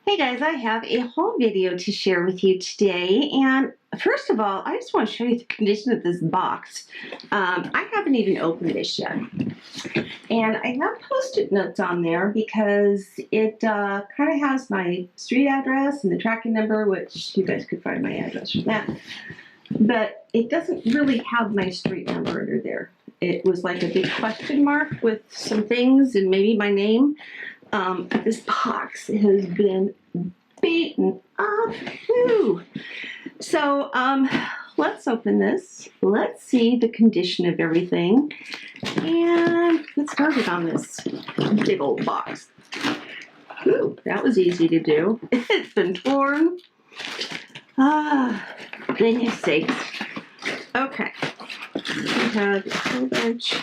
Hey guys, I have a haul video to share with you today, and first of all, I just want to show you the condition of this box. I haven't even opened this yet, and I have post-it notes on there because it kind of has my street address and the tracking number, which you guys could find my address from that, but it doesn't really have my street number under there. It was like a big question mark with some things and maybe my name. This box has been beaten up. Woo. So let's open this. Let's see the condition of everything and get started on this big old box. Ooh, that was easy to do. It's been torn. Goodness sakes. Okay. We have a whole bunch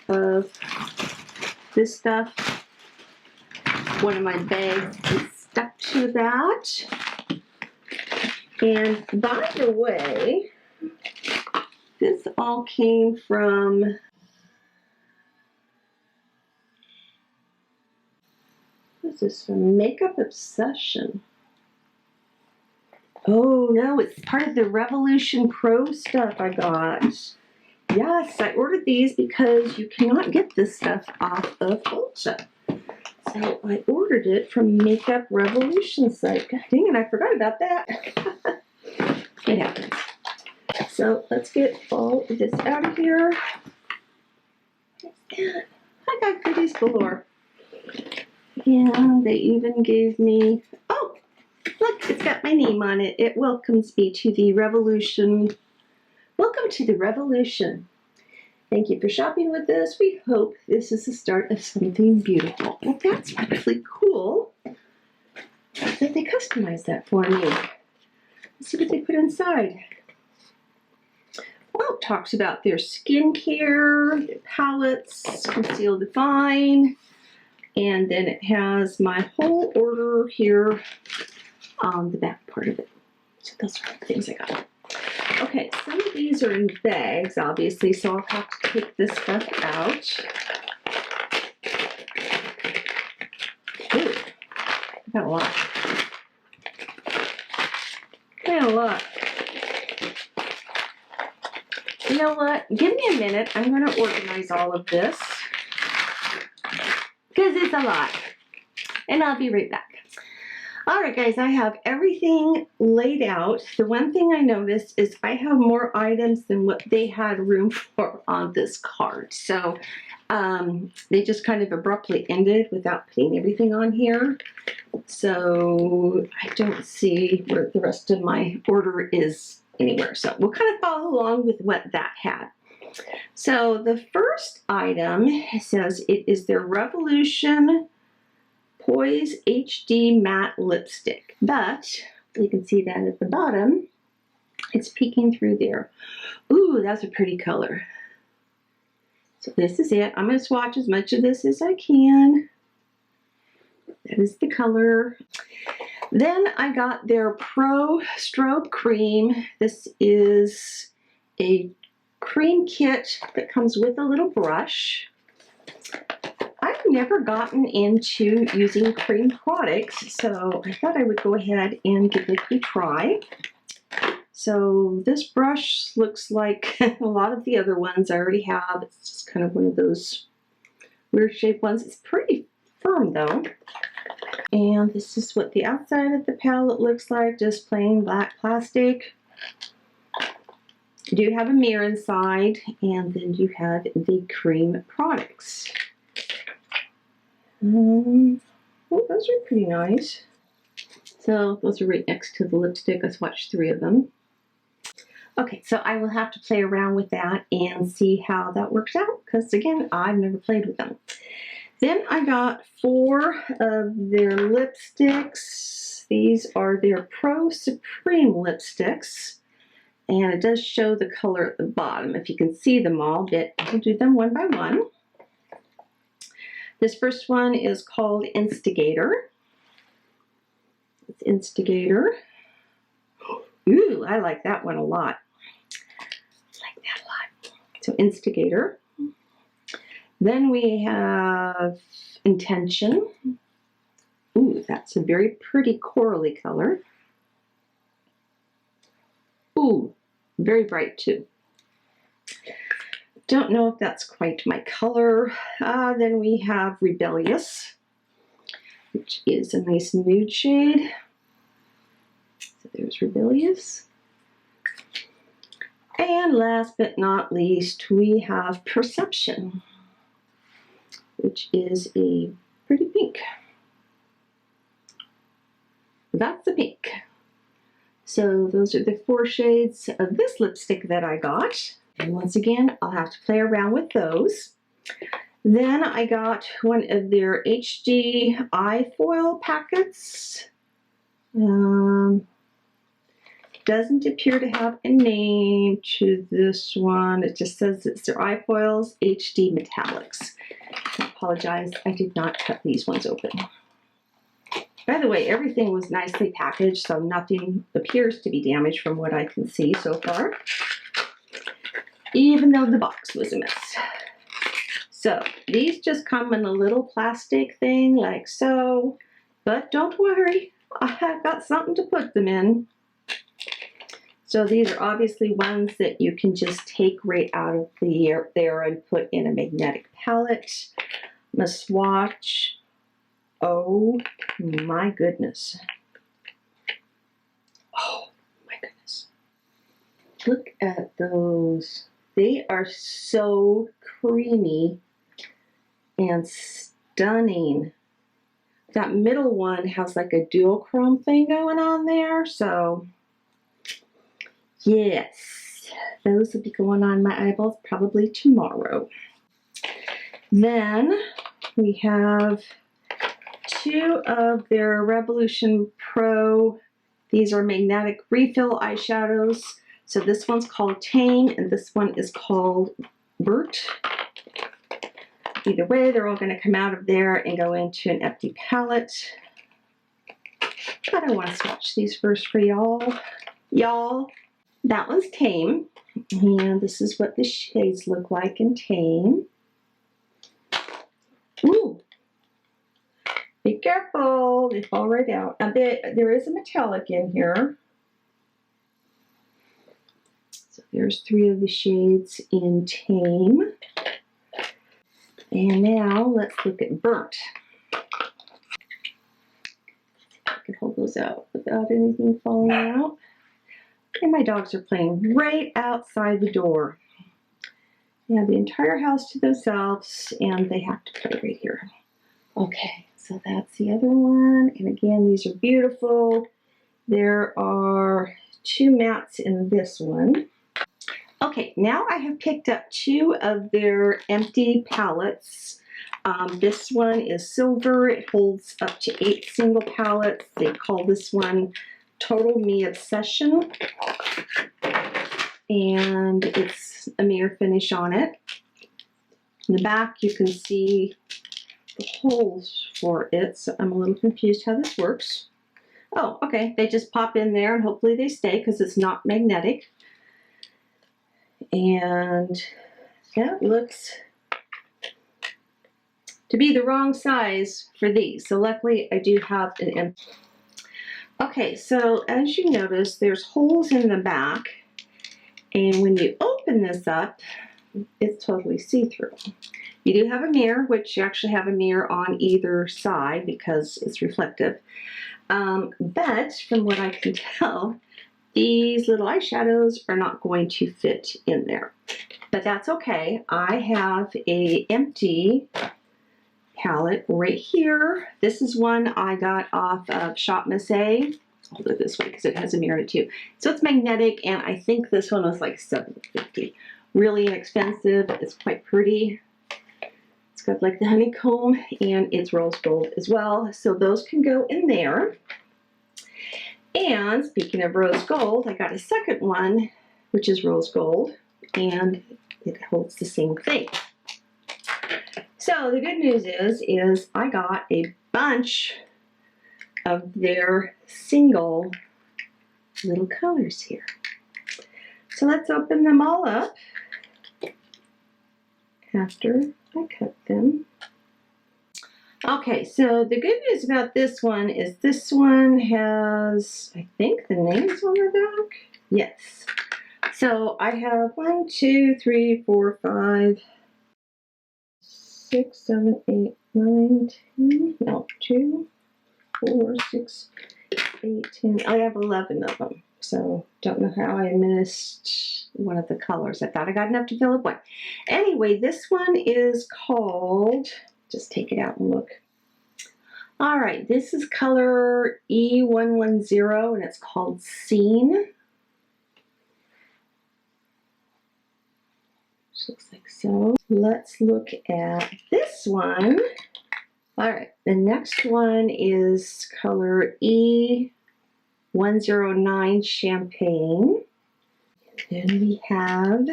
of this stuff. One of my bags is stuck to that. And by the way, this all came from what's this from? Makeup Obsession. Oh no, it's part of the Revolution Pro stuff I got. Yes, I ordered these because you cannot get this stuff off of TouchUp. So I ordered it from Makeup Revolution site. God dang it, I forgot about that. It happens. So let's get all of this out of here. I got goodies galore. Yeah, they even gave me, oh, look, it's got my name on it. It welcomes me to the Revolution. Welcome to the Revolution. Thank you for shopping with us. We hope this is the start of something beautiful. Well, that's really cool that they customized that for me. Let's see what they put inside. Well, it talks about their skincare, their palettes, Conceal Define, and then it has my whole order here on the back part of it. So those are the things I got. Okay, some of these are in bags, obviously, so I'll have to take this stuff out. Ooh, I got a lot. I got a lot. You know what? Give me a minute. I'm going to organize all of this because it's a lot. And I'll be right back. Alright guys, I have everything laid out. The one thing I noticed is I have more items than what they had room for on this card. So they just kind of abruptly ended without putting everything on here. So I don't see where the rest of my order is anywhere. So we'll kind of follow along with what that had. So the first item says it is their Revolution Poise HD Matte Lipstick, but you can see that at the bottom, it's peeking through there. Ooh, that's a pretty color. So this is it. I'm going to swatch as much of this as I can. That is the color. Then I got their Pro Strobe Cream. This is a cream kit that comes with a little brush. I've never gotten into using cream products, so I thought I would go ahead and give it a try. So this brush looks like a lot of the other ones I already have. It's just kind of one of those weird shaped ones. It's pretty firm though. And this is what the outside of the palette looks like, just plain black plastic. You do have a mirror inside, and then you have the cream products. Oh, those are pretty nice. So those are right next to the lipstick. I swatched 3 of them. Okay, so I will have to play around with that and see how that works out, because again, I've never played with them. Then I got 4 of their lipsticks. These are their Pro Supreme lipsticks, and it does show the color at the bottom if you can see them all, but I'll do them one by one. This first one is called Instigator. It's Instigator. Ooh, I like that one a lot. I like that a lot. So Instigator. Then we have Intention. Ooh, that's a very pretty corally color. Ooh, very bright too. Don't know if that's quite my color. Then we have Rebellious, which is a nice nude shade. So there's Rebellious. And last but not least, we have Perception, which is a pretty pink. That's the pink. So those are the 4 shades of this lipstick that I got. And once again, I'll have to play around with those. Then I got one of their HD eye foil packets. Doesn't appear to have a name to this one. It just says it's their eye foils HD Metallics. I apologize, I did not cut these ones open. By the way, everything was nicely packaged, so nothing appears to be damaged from what I can see so far, even though the box was a mess. So these just come in a little plastic thing like so, but don't worry, I have got something to put them in. So these are obviously ones that you can just take right out of there and put in a magnetic palette. I'm gonna swatch. Oh my goodness. Oh my goodness. Look at those. They are so creamy and stunning. That middle one has like a duochrome thing going on there. So yes, those will be going on my eyeballs probably tomorrow. Then we have 2 of their Revolution Pro. These are magnetic refill eyeshadows. So this one's called Tame and this one is called Burt. Either way, they're all going to come out of there and go into an empty palette. But I want to swatch these first for y'all. That one's Tame. And this is what the shades look like in Tame. Ooh. Be careful, they fall right out. There is a metallic in here. So there's 3 of the shades in Tame. And now let's look at Burnt. I can hold those out without anything falling out. And my dogs are playing right outside the door. They have the entire house to themselves and they have to play right here. Okay. So that's the other one. And again, these are beautiful. There are 2 mattes in this one. Okay, now I have picked up 2 of their empty palettes. This one is silver. It holds up to 8 single palettes. They call this one Total Me Obsession. And it's a mirror finish on it. In the back, you can see the holes for it, so I'm a little confused how this works. Oh, okay, they just pop in there and hopefully they stay because it's not magnetic. And that looks to be the wrong size for these. So luckily I do have an empty. Okay, so as you notice, there's holes in the back. And when you open this up, it's totally see-through. You do have a mirror, which you actually have a mirror on either side because it's reflective. But from what I can tell, these little eyeshadows are not going to fit in there. But that's okay. I have an empty palette right here. This is one I got off of Shop Miss A. I'll hold it this way because it has a mirror in it too. So it's magnetic, and I think this one was like $7.50. Really inexpensive. It's quite pretty. It's got like the honeycomb, and it's rose gold as well. So those can go in there. And speaking of rose gold, I got a second one, which is rose gold, and it holds the same thing. So the good news is I got a bunch of their single little colors here. So let's open them all up after I cut them. Okay, so the good news about this one is this one has, I think, the names on the back. Yes. So I have 1, 2, 3, 4, 5, 6, 7, 8, 9, 10. No, 2, 4, 6, 8, 10. I have 11 of them. So don't know how I missed one of the colors. I thought I got enough to fill up one. Anyway, this one is called, just take it out and look. All right, this is color E110 and it's called Scene. Looks like so. Let's look at this one. All right, the next one is color E109 Champagne. Then we have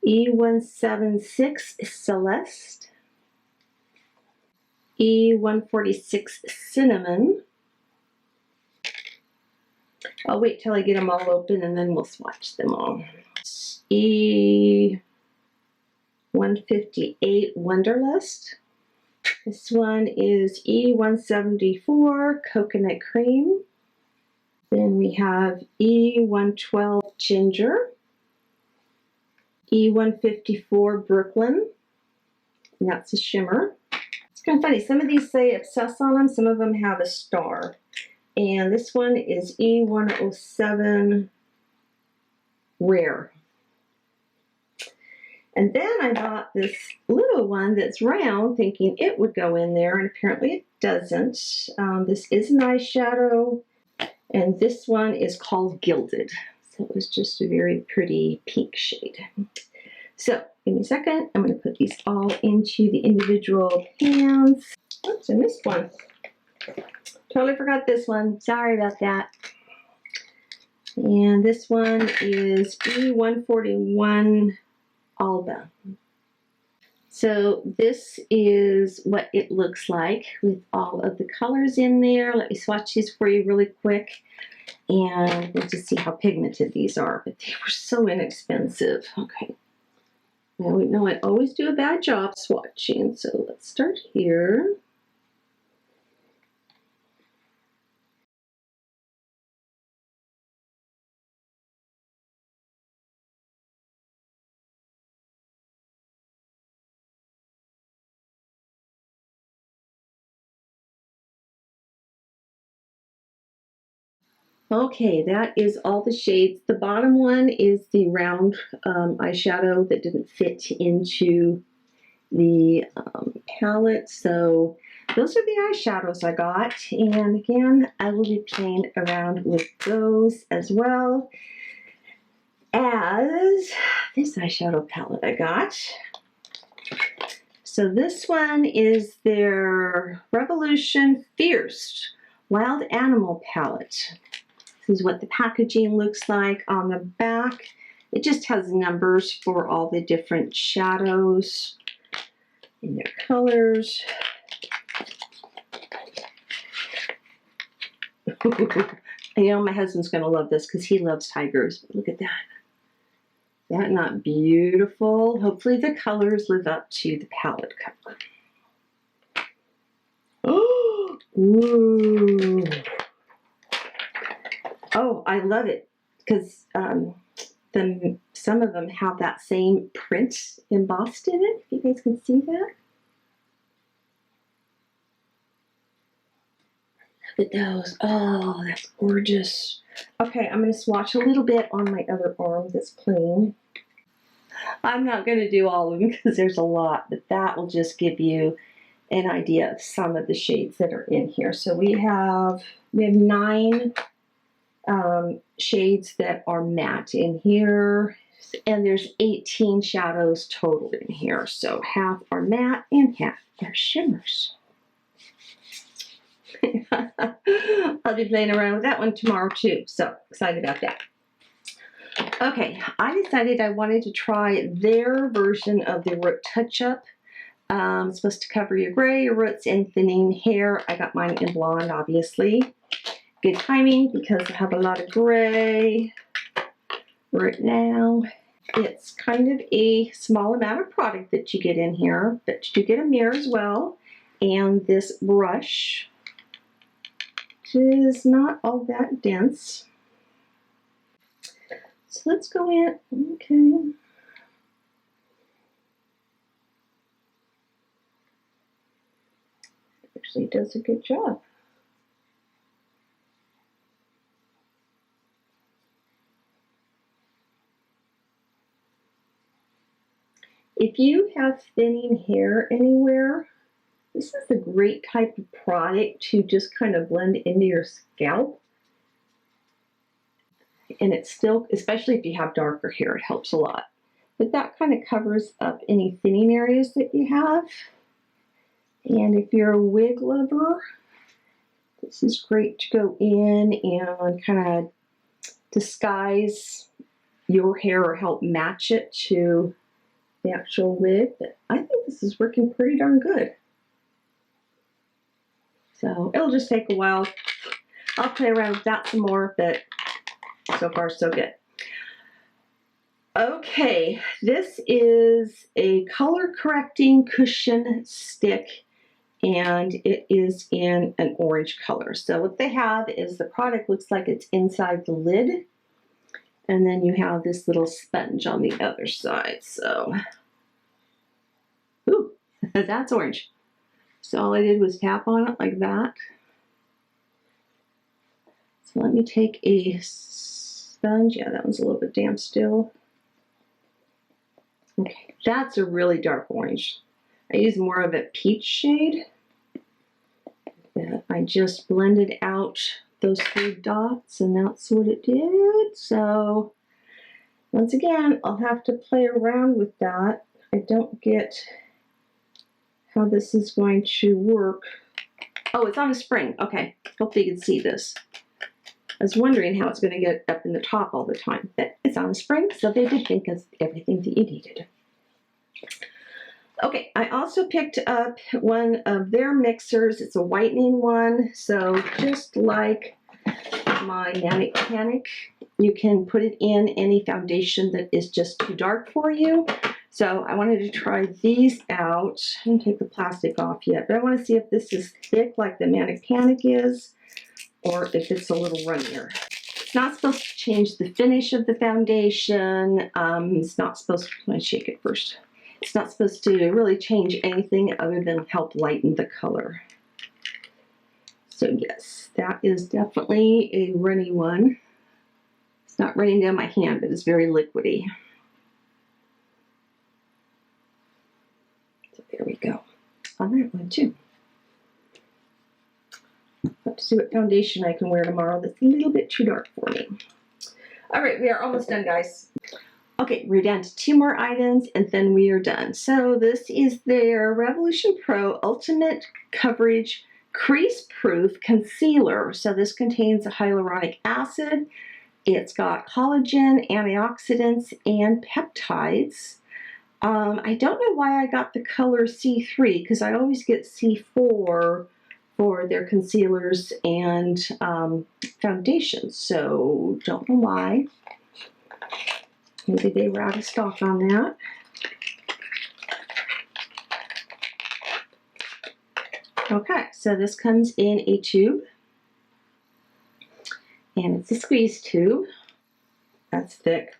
E176 Celeste, E146 Cinnamon. I'll wait till I get them all open and then we'll swatch them all. E158 Wanderlust. This one is E174 Coconut Cream. Then we have E112 Ginger. E154 Brooklyn. And that's a shimmer. It's kind of funny. Some of these say obsess on them. Some of them have a star. And this one is E107 Rare. And then I bought this little one that's round, thinking it would go in there, and apparently it doesn't. This is an eyeshadow, and this one is called Gilded. So it was just a very pretty pink shade. So give me a second. I'm going to put these all into the individual pans. Oops, I missed one. Totally forgot this one. Sorry about that. And this one is E141 Alba. So this is what it looks like with all of the colors in there. Let me swatch these for you really quick and we'll just see how pigmented these are. But they were so inexpensive. Okay. Now we know I always do a bad job swatching, so let's start here. Okay, that is all the shades. The bottom one is the round eyeshadow that didn't fit into the palette. So those are the eyeshadows I got. And again, I will be playing around with those as well as this eyeshadow palette I got. So this one is their Revolution Fierce Wild Animal Palette. This is what the packaging looks like on the back. It just has numbers for all the different shadows and their colors. You know, my husband's going to love this because he loves tigers. But look at that. Is that not beautiful? Hopefully the colors live up to the palette color. Oh, ooh. Oh, I love it because some of them have that same print embossed in it. If you guys can see that. Look at those. Oh, that's gorgeous. Okay, I'm going to swatch a little bit on my other arm that's plain. I'm not going to do all of them because there's a lot, but that will just give you an idea of some of the shades that are in here. So we have 9 shades that are matte in here, and there's 18 shadows total in here. So half are matte and half are shimmers. I'll be playing around with that one tomorrow too, so excited about that. Okay, I decided I wanted to try their version of the Root TouchUp. It's supposed to cover your gray, your roots, and thinning hair. I got mine in blonde, obviously. Good timing because I have a lot of gray right now. It's kind of a small amount of product that you get in here, but you do get a mirror as well. And this brush is not all that dense. So let's go in, okay. Actually does a good job. If you have thinning hair anywhere, this is a great type of product to just kind of blend into your scalp. And it's still, especially if you have darker hair, it helps a lot. But that kind of covers up any thinning areas that you have. And if you're a wig lover, this is great to go in and kind of disguise your hair or help match it to the actual wig. But I think this is working pretty darn good. So it'll just take a while. I'll play around with that some more, but so far so good. Okay, this is a color correcting cushion stick, and it is in an orange color. So what they have is the product looks like it's inside the lid, and then you have this little sponge on the other side. So, ooh, that's orange. So all I did was tap on it like that. So let me take a sponge. Yeah, that one's a little bit damp still. Okay, that's a really dark orange. I use more of a peach shade. I just blended out those 3 dots, and that's what it did. So once again, I'll have to play around with that. I don't get how this is going to work. Oh, it's on a spring. Okay, hopefully you can see this. I was wondering how it's going to get up in the top all the time, but it's on a spring, so they did think of everything that you needed. Okay, I also picked up one of their mixers. It's a whitening one, so just like my Manic Panic, you can put it in any foundation that is just too dark for you. So I wanted to try these out. I didn't take the plastic off yet, but I want to see if this is thick like the Manic Panic is, or if it's a little runnier. It's not supposed to change the finish of the foundation. It's not supposed to, let me shake it first. It's not supposed to really change anything other than help lighten the color. So yes, that is definitely a runny one. It's not running down my hand, but it's very liquidy. So there we go. On that one too. Have to see what foundation I can wear tomorrow that's a little bit too dark for me. All right, we are almost done, guys. Okay, we're down to 2 more items, and then we are done. So this is their Revolution Pro Ultimate Coverage Crease Proof Concealer. So this contains hyaluronic acid. It's got collagen, antioxidants, and peptides. I don't know why I got the color C3, because I always get C4 for their concealers and foundations. So don't know why. Maybe they were out of stock on that. Okay, so this comes in a tube. And it's a squeeze tube. That's thick.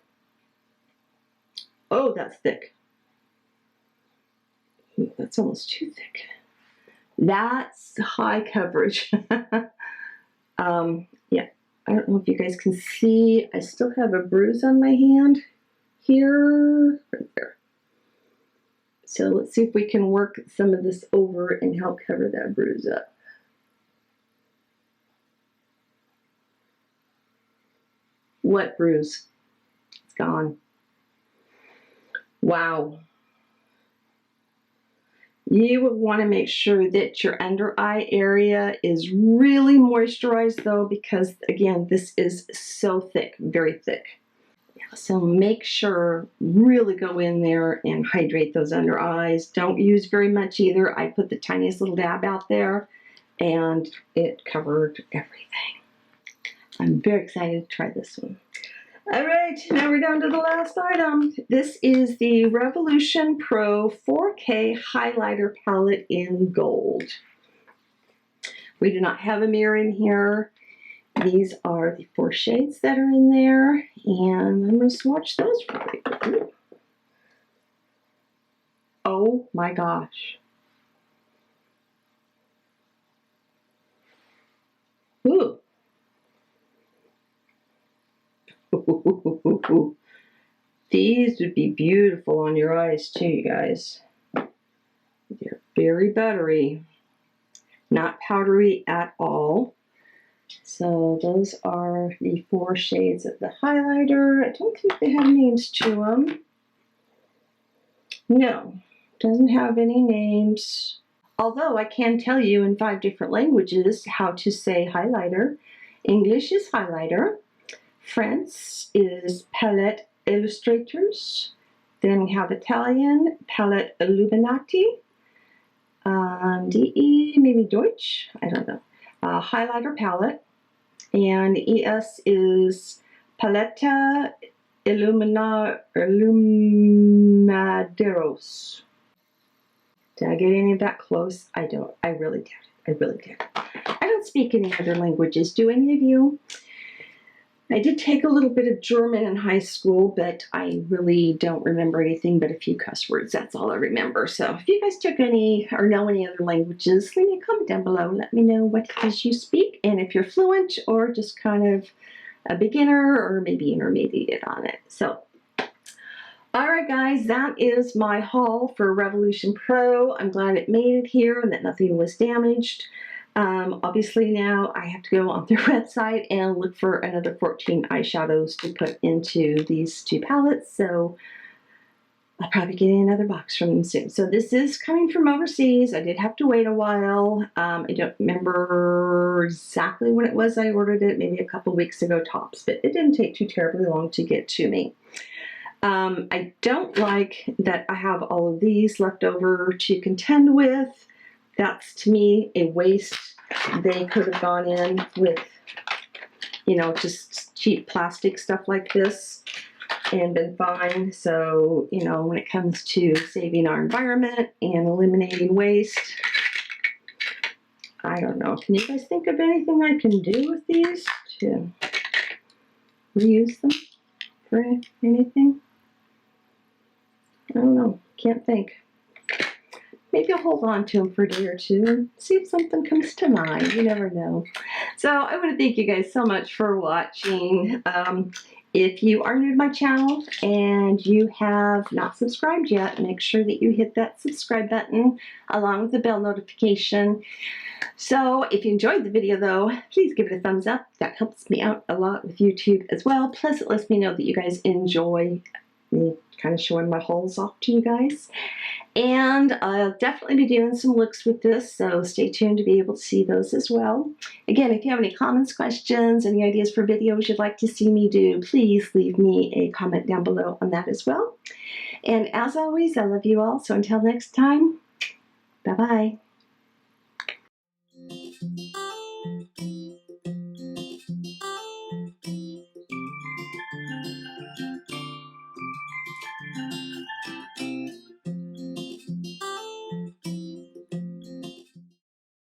Oh, that's thick. Ooh, that's almost too thick. That's high coverage. Yeah, I don't know if you guys can see. I still have a bruise on my hand here, right there. So let's see if we can work some of this over and help cover that bruise up. What bruise? It's gone. Wow. You would want to make sure that your under eye area is really moisturized though, because again, this is so thick, very thick. So make sure, really go in there and hydrate those under eyes. Don't use very much either. I put the tiniest little dab out there and it covered everything. I'm very excited to try this one. Alright, now we're down to the last item. This is the Revolution Pro 4K Highlighter Palette in gold. We do not have a mirror in here. These are the 4 shades that are in there, and I'm going to swatch those for you. Oh my gosh. Ooh. These would be beautiful on your eyes too, you guys. They're very buttery, not powdery at all. So those are the 4 shades of the highlighter. I don't think they have names to them. No, doesn't have any names. Although I can tell you in 5 different languages how to say highlighter. English is highlighter. French is palette illustrators. Then we have Italian, palette illuminati. DE, maybe Deutsch, I don't know. Highlighter palette. And ES is paleta illuminaderos. Did I get any of that close? I don't. I really did. I really did. I don't speak any other languages. Do any of you? I did take a little bit of German in high school, but I really don't remember anything but a few cuss words. That's all I remember. So if you guys took any or know any other languages, leave me a comment down below. Let me know what it is you speak and if you're fluent or just kind of a beginner or maybe intermediate on it. So, all right, guys, that is my haul for Revolution Pro. I'm glad it made it here and that nothing was damaged. Obviously now I have to go on their website and look for another 14 eyeshadows to put into these 2 palettes, so I'll probably get another box from them soon. So this is coming from overseas. I did have to wait a while. I don't remember exactly when it was I ordered it, maybe a couple weeks ago tops, but it didn't take too terribly long to get to me. I don't like that I have all of these left over to contend with. That's, to me, a waste. They could have gone in with, you know, just cheap plastic stuff like this and been fine. So, you know, when it comes to saving our environment and eliminating waste, I don't know. Can you guys think of anything I can do with these to reuse them for anything? I don't know. Can't think. Maybe I'll hold on to them for a day or two and see if something comes to mind. You never know. So I want to thank you guys so much for watching. If you are new to my channel and you have not subscribed yet, make sure that you hit that subscribe button along with the bell notification. So if you enjoyed the video though, please give it a thumbs up. That helps me out a lot with YouTube as well. Plus it lets me know that you guys enjoy me kind of showing my hauls off to you guys. And I'll definitely be doing some looks with this, so stay tuned to be able to see those as well. Again, if you have any comments, questions, any ideas for videos you'd like to see me do, please leave me a comment down below on that as well. And as always, I love you all, so until next time, bye-bye.